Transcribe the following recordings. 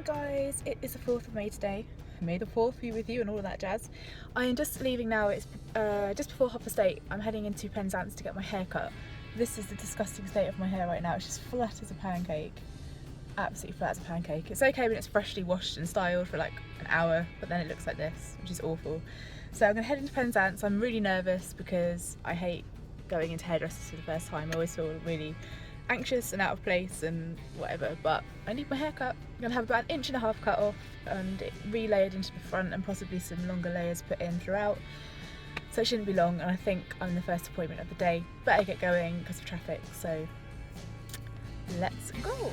guys, it is the 4th of May today. May the 4th be with you and all of that jazz. I am just leaving now. It's just before Hopper. I'm heading into Penzance to get my hair cut. This is the disgusting state of my hair right now. It's just flat as a pancake. Absolutely flat as a pancake. It's okay when it's freshly washed and styled for like an hour, but then it looks like this, which is awful. So I'm going to head into Penzance. I'm really nervous because I hate going into hairdressers for the first time. I always feel really anxious and out of place and whatever, but I need my hair cut. I'm going to have about 1.5 inches cut off and it re-layered into the front and possibly some longer layers put in throughout. So it shouldn't be long, and I think I'm the first appointment of the day. Better get going because of traffic, so let's go.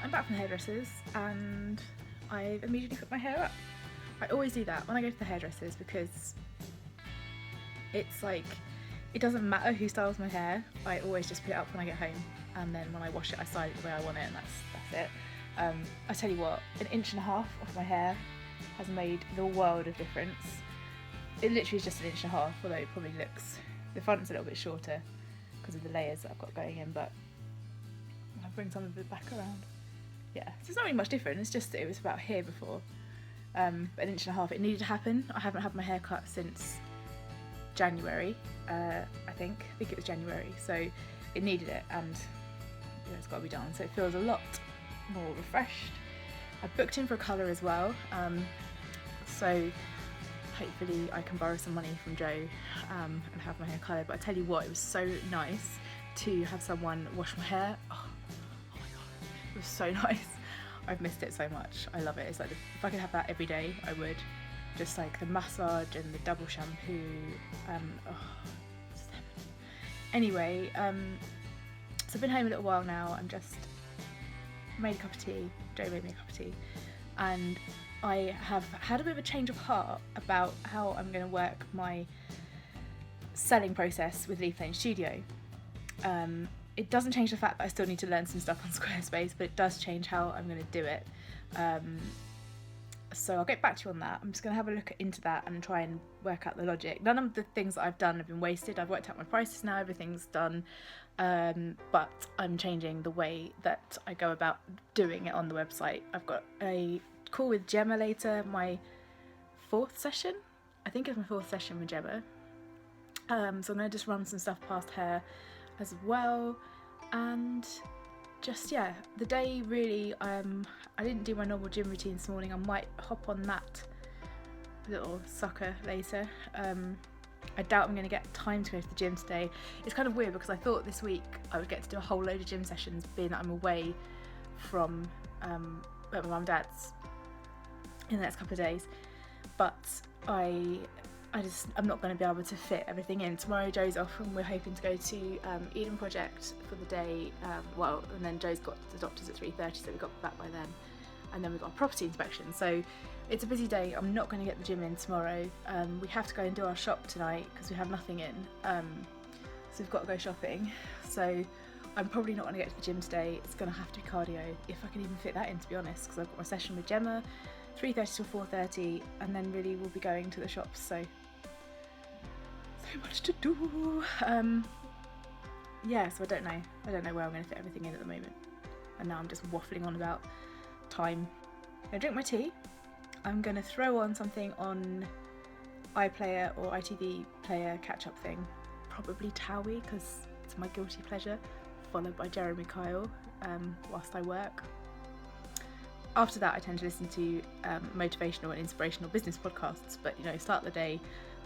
I'm back from the hairdressers and I've immediately put my hair up. I always do that when I go to the hairdressers because it's like, it doesn't matter who styles my hair, I always just put it up when I get home, and then when I wash it I style it the way I want it, and that's it. I tell you what, 1.5 inches of my hair has made the world of difference. It literally is just 1.5 inches, although it probably looks, the front's a little bit shorter because of the layers that I've got going in, but I'll bring some of it back around. Yeah, so it's not really much different, it's just that it was about here before. But 1.5 inches, it needed to happen. I haven't had my hair cut since January, I think it was January, so it needed it, and you know, it's got to be done, so it feels a lot more refreshed. I booked in for a colour as well, so hopefully I can borrow some money from Joe and have my hair coloured. But I tell you what, it was so nice to have someone wash my hair. Oh my god, it was so nice. I've missed it so much. I love it. It's like if I could have that every day, I would. Just like the massage and the double shampoo. Anyway, so I've been home a little while now. I'm just made a cup of tea. Joe made me a cup of tea, and I have had a bit of a change of heart about how I'm going to work my selling process with Leaf Lane Studio. It doesn't change the fact that I still need to learn some stuff on Squarespace, but it does change how I'm going to do it. So I'll get back to you on that. I'm just going to have a look into that and try and work out the logic. None of the things that I've done have been wasted. I've worked out my prices now, everything's done, but I'm changing the way that I go about doing it on the website. I've got a call with Gemma later, my 4th session. I think it's my 4th session with Gemma. So I'm going to just run some stuff past her as well, and just, yeah, the day really, I didn't do my normal gym routine this morning. I might hop on that little sucker later. I doubt I'm going to get time to go to the gym today. It's kind of weird because I thought this week I would get to do a whole load of gym sessions, being that I'm away from at my mum and dad's in the next couple of days, but I'm not going to be able to fit everything in. Tomorrow Joe's off and we're hoping to go to Eden Project for the day, and then Joe's got the doctors at 3:30, so we got back by then, and then we've got a property inspection, so it's a busy day. I'm not going to get the gym in tomorrow. We have to go and do our shop tonight because we have nothing in, so we've got to go shopping, so I'm probably not going to get to the gym today. It's going to have to be cardio, if I can even fit that in, to be honest, because I've got my session with Gemma 3:30 till 4:30, and then really we'll be going to the shops, so much to do. Yeah, so I don't know where I'm going to fit everything in at the moment, and now I'm just waffling on about time. I'm going to drink my tea. I'm going to throw on something on iPlayer or ITV Player catch-up thing, probably Towie because it's my guilty pleasure, followed by Jeremy Kyle whilst I work. After that I tend to listen to motivational and inspirational business podcasts, but you know, start the day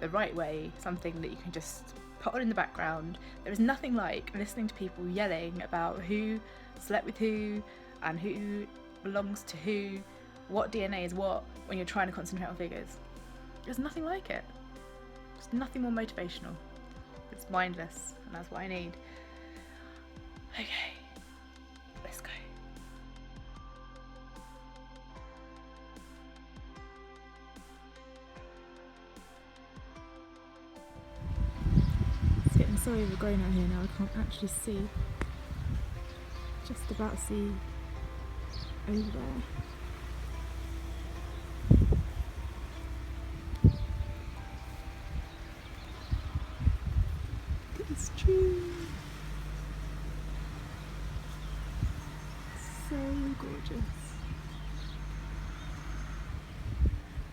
the right way, something that you can just put on in the background. There is nothing like listening to people yelling about who slept with who and who belongs to who, what DNA is what, when you're trying to concentrate on figures. There's nothing like it. There's nothing more motivational. It's mindless, and that's what I need. Okay, let's go. It's getting so overgrown out here now, I can't actually see. Just about see over there.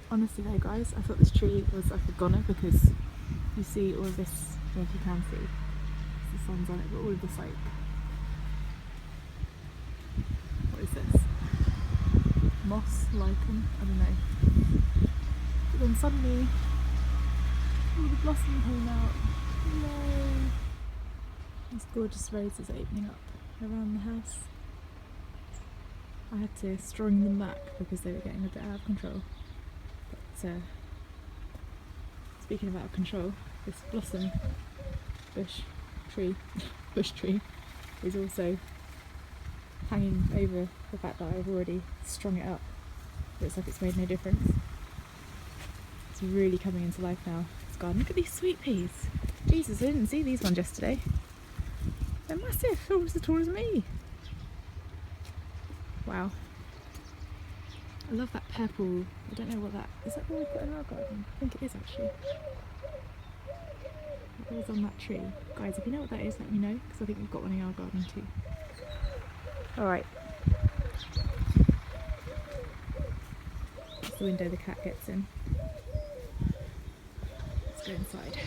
Honestly though guys, I thought this tree was like a goner because you see all of this, well, if you can see, the sun's on it, but all of this like, what is this? Moss, lichen, I don't know. But then suddenly, all the blossom came out. Yay! These gorgeous roses are opening up around the house. I had to string them back because they were getting a bit out of control. But speaking of out of control, this blossom bush tree is also hanging over the fact that I've already strung it up. Looks like it's made no difference. It's really coming into life now. It's gone. Look at these sweet peas. Jesus, I didn't see these ones yesterday. They're massive, almost as tall as me. Wow. I love that purple. I don't know what that is. That what we put in our garden? I think it is actually. It was on that tree. Guys, if you know what that is, let me know because I think we've got one in our garden too. Alright. That's the window the cat gets in. Let's go inside.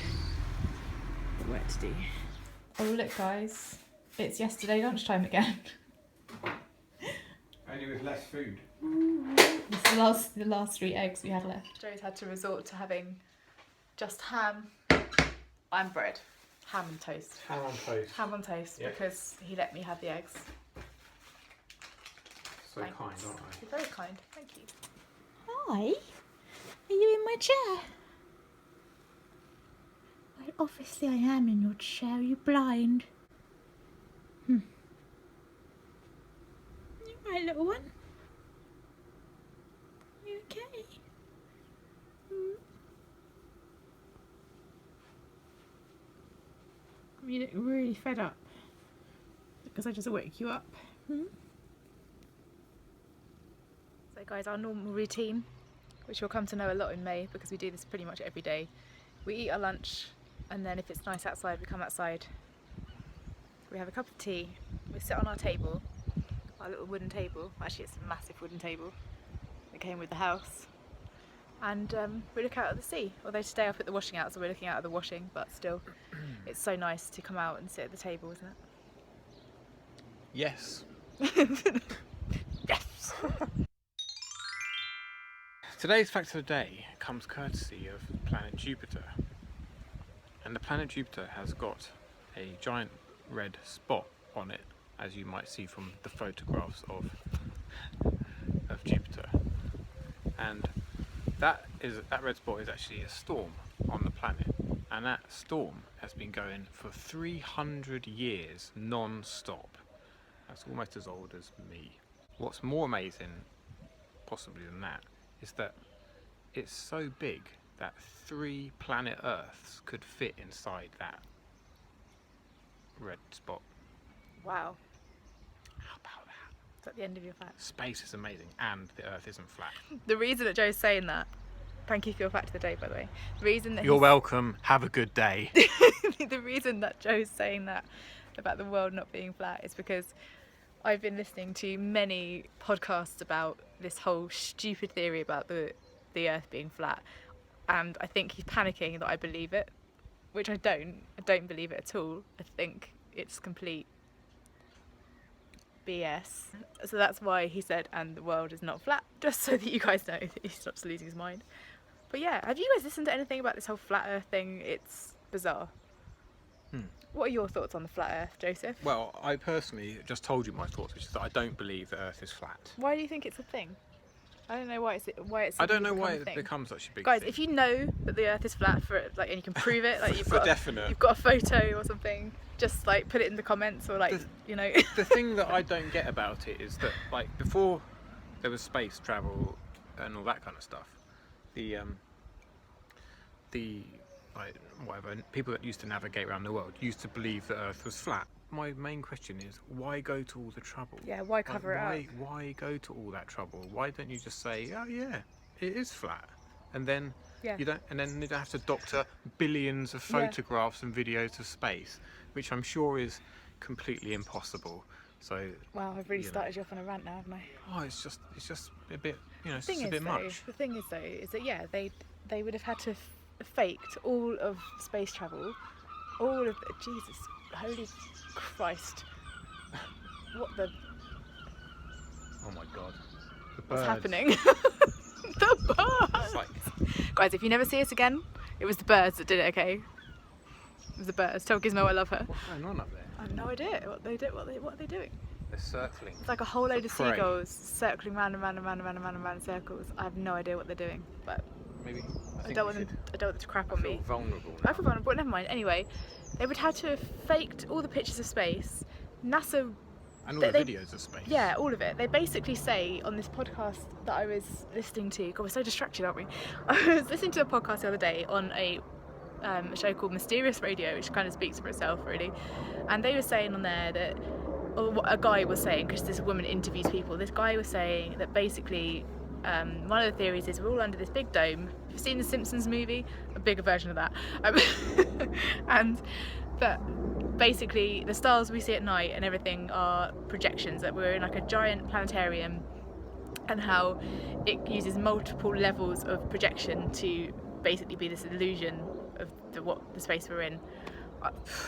Got work to do. Oh look guys, it's yesterday lunchtime again. Only with less food. This is the last 3 eggs we had left. Joe's had to resort to having just ham and bread. Ham and toast. Ham on toast. Ham on toast, yep. Because he let me have the eggs. So Thanks. kind, aren't I? You're very kind, thank you. Hi, are you in my chair? Well, obviously I am in your chair. Are you blind? You right, little one? You okay? You look really fed up because I just woke you up. So guys, our normal routine, which you'll come to know a lot in May because we do this pretty much every day. We eat our lunch and then if it's nice outside we come outside. We have a cup of tea, we sit on our table, our little wooden table. Actually it's a massive wooden table that came with the house. And we look out at the sea, although today I put the washing out so we're looking out at the washing, but still it's so nice to come out and sit at the table, isn't it? Yes. Yes! Today's fact of the day comes courtesy of planet Jupiter. And the planet Jupiter has got a giant red spot on it, as you might see from the photographs of Jupiter. And that red spot is actually a storm on the planet. And that storm has been going for 300 years non-stop. That's almost as old as me. What's more amazing, possibly than that, is that it's so big that 3 planet Earths could fit inside that red spot. Wow. How about that? Is that the end of your fact? Space is amazing and the Earth isn't flat. The reason that Joe's saying that, thank you for your fact of the day by the way. The reason that You're welcome, have a good day. The reason that Joe's saying that about the world not being flat is because I've been listening to many podcasts about this whole stupid theory about the Earth being flat, and I think he's panicking that I believe it, which I don't. I don't believe it at all. I think it's complete BS. So that's why he said, and the world is not flat, just so that you guys know that he stops losing his mind. But yeah, have you guys listened to anything about this whole flat Earth thing? It's bizarre. What are your thoughts on the flat Earth, Joseph? Well, I personally just told you my thoughts, which is that I don't believe the Earth is flat. Why do you think it's a thing? I don't know why it's. I don't know why it becomes such a big Guys, thing. if you know that the Earth is flat and you can prove it, like you've For got definite. you've got a photo or something, just like put it in the comments or like The thing that I don't get about it is that like before there was space travel and all that kind of stuff, the like whatever people that used to navigate around the world used to believe the Earth was flat. My main question is, why go to all the trouble? Yeah, why cover it up? Why go to all that trouble? Why don't you just say, oh yeah, it is flat, and then you don't have to doctor billions of photographs and videos of space, which I'm sure is completely impossible. So wow, I've really started you off on a rant now, haven't I? Oh, it's just a bit You know, it's just a bit much. The thing is though, is that yeah, they would have had to faked all of space travel, all of Jesus, holy Christ, what the? Oh my God, the What's birds. happening? The birds. It's like, guys, if you never see us again, it was the birds that did it. Okay, it was the birds. Tell Gizmo I love her. what's going on up there? I have no idea what they do. What are they doing? They're circling. It's like a whole load of prey. seagulls circling round and round and round and round and round and round in circles. I have no idea what they're doing, but Maybe. I don't want them to crap on I feel me. vulnerable I now. feel vulnerable, but never mind. Anyway, they would have to have faked all the pictures of space. NASA, And all the they- videos of space. yeah, all of it. They basically say on this podcast that I was listening to, God, we're so distracted, aren't we? I was listening to a podcast the other day on a show called Mysterious Radio, which kind of speaks for itself, really. And they were saying on there that, or what a guy was saying, because this woman interviews people, this guy was saying that basically one of the theories is we're all under this big dome. Have you seen the Simpsons movie? A bigger version of that. And that basically the stars we see at night and everything are projections, that we're in like a giant planetarium, and how it uses multiple levels of projection to basically be this illusion of the space we're in.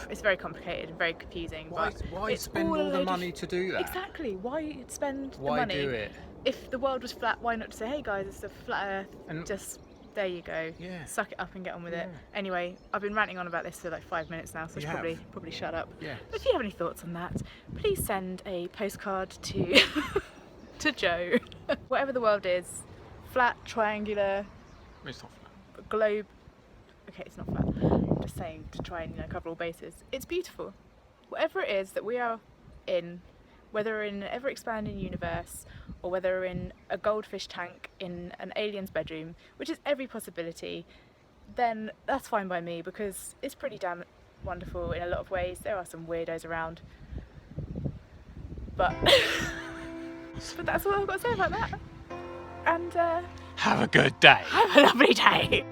It's very complicated and very confusing. Why it's spend all a all the load of- money to do that? Exactly. Why spend Why the money? do it? If the world was flat, why not say, hey guys, it's a flat Earth. And Just there you go. Yeah. Suck it up and get on with it. Yeah. Anyway, I've been ranting on about this for like 5 minutes now, so I You should have. probably shut up. Yeah. But if you have any thoughts on that, please send a postcard to to Joe. Whatever the world is, flat, triangular, It's not flat. globe. Okay, it's not flat. I'm just saying to try and cover all bases. It's beautiful. Whatever it is that we are in, whether we're in an ever-expanding universe or whether we're in a goldfish tank in an alien's bedroom, which is every possibility, then that's fine by me, because it's pretty damn wonderful in a lot of ways. There are some weirdos around, but but that's all I've got to say about that. And Have a good day. have a lovely day.